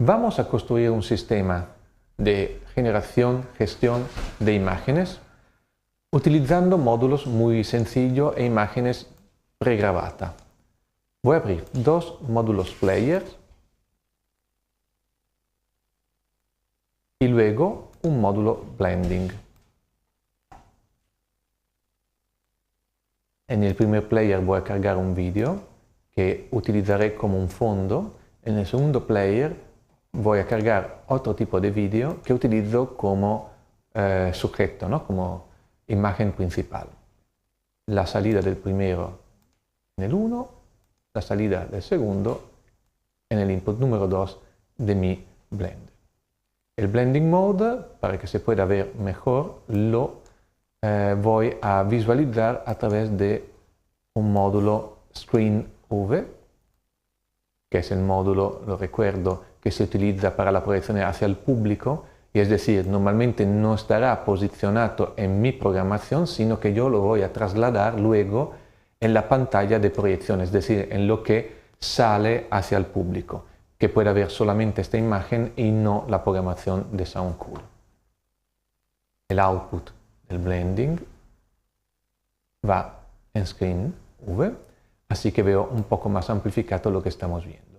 Vamos a construir un sistema de generación, gestión de imágenes utilizando módulos muy sencillos e imágenes pregrabadas. Voy a abrir dos módulos players y luego un módulo blending. En el primer player voy a cargar un vídeo que utilizaré como un fondo. En el segundo player voy a cargar otro tipo de vídeo que utilizo como sujeto, ¿no? Como imagen principal. La salida del primero en el 1, la salida del segundo en el input número 2 de mi blend. El blending mode, para que se pueda ver mejor, lo voy a visualizar a través de un módulo ScreenV, que es el módulo, lo recuerdo, que se utiliza para la proyección hacia el público, y es decir, normalmente no estará posicionado en mi programación, sino que yo lo voy a trasladar luego en la pantalla de proyección, es decir, en lo que sale hacia el público, que pueda ver solamente esta imagen y no la programación de SoundCool. El output del blending va en ScreenV, así que veo un poco más amplificado lo que estamos viendo.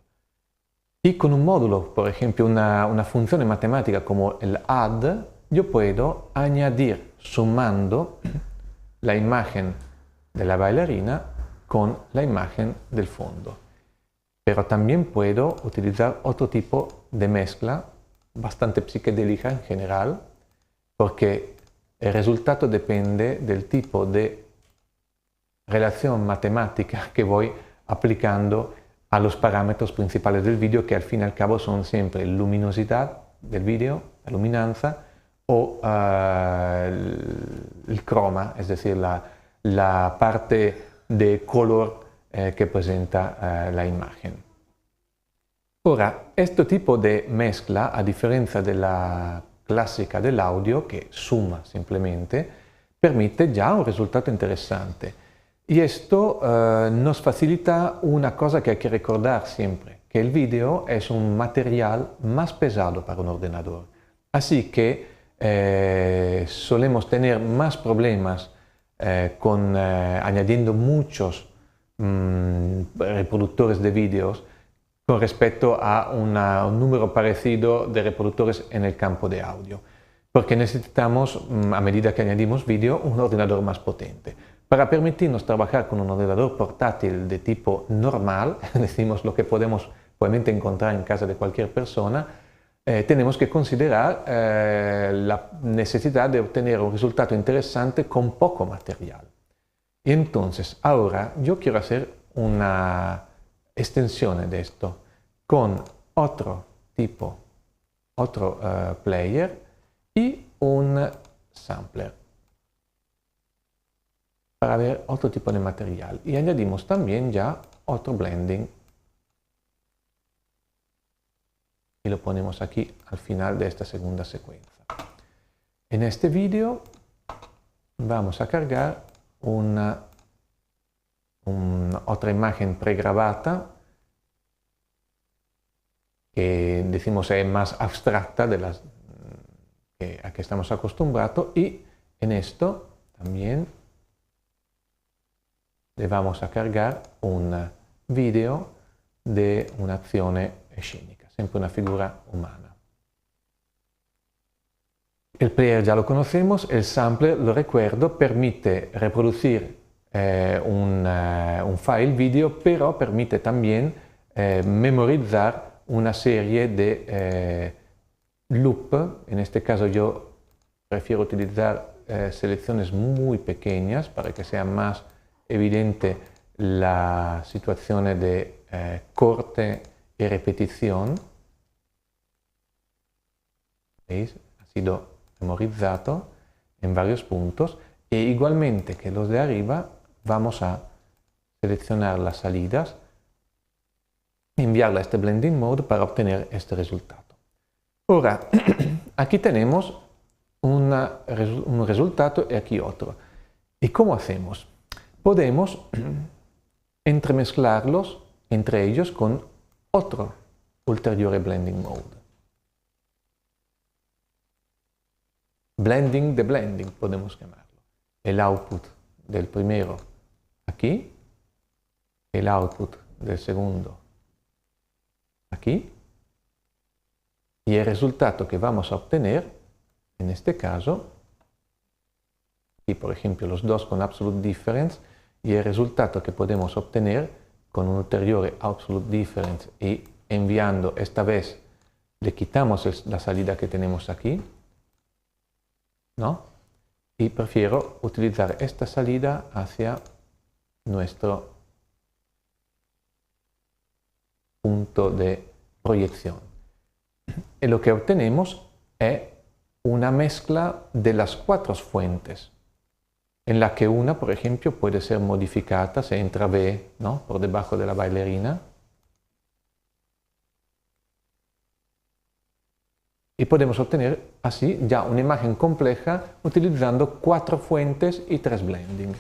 Y con un módulo, por ejemplo, una función matemática como el add, yo puedo añadir sumando la imagen de la bailarina con la imagen del fondo. Pero también puedo utilizar otro tipo de mezcla, bastante psicodélica en general, porque el resultado depende del tipo de relación matemática que voy aplicando a los parámetros principales del vídeo, que al fin y al cabo son siempre luminosidad del vídeo, la luminanza, o el croma, es decir, la parte de color que presenta la imagen. Ahora, este tipo de mezcla, a diferencia de la clásica del audio, que suma simplemente, permite ya un resultado interesante. Y esto nos facilita una cosa que hay que recordar siempre, que el vídeo es un material más pesado para un ordenador. Así que solemos tener más problemas añadiendo muchos reproductores de vídeos con respecto a un número parecido de reproductores en el campo de audio. Porque necesitamos, a medida que añadimos vídeo, un ordenador más potente. Para permitirnos trabajar con un ordenador portátil de tipo normal, decimos lo que podemos probablemente encontrar en casa de cualquier persona, tenemos que considerar la necesidad de obtener un resultado interesante con poco material. Y entonces, ahora yo quiero hacer una extensión de esto con otro player y un sampler, para ver otro tipo de material. Y añadimos también ya otro blending. Y lo ponemos aquí al final de esta segunda secuencia. En este vídeo vamos a cargar otra imagen pregrabada que decimos es más abstracta de las a que estamos acostumbrados, y en esto también le vamos a cargar un vídeo de una acción escénica, siempre una figura humana. El player ya lo conocemos, el sampler, lo recuerdo, permite reproducir un file vídeo, pero permite también memorizar una serie de loop. En este caso yo prefiero utilizar selecciones muy pequeñas para que sea más evidente la situación de corte y repetición. ¿Veis? Ha sido memorizado en varios puntos, e igualmente que los de arriba vamos a seleccionar las salidas y enviarla a este blending mode para obtener este resultado. Ahora, aquí tenemos un resultado y aquí otro. ¿Y cómo hacemos? Podemos entremezclarlos entre ellos con otro ulteriore blending mode. Blending de blending podemos llamarlo. El output del primero aquí, el output del segundo aquí, y el resultado que vamos a obtener, en este caso, y por ejemplo los dos con absolute difference, y el resultado que podemos obtener con un ulteriore absolute difference y enviando esta vez, le quitamos la salida que tenemos aquí, ¿no? Y prefiero utilizar esta salida hacia nuestro punto de proyección. Y lo que obtenemos es una mezcla de las cuatro fuentes, en la que una, por ejemplo, puede ser modificada, se entra V, ¿no?, por debajo de la bailarina. Y podemos obtener así ya una imagen compleja utilizando 4 fuentes y 3 blending.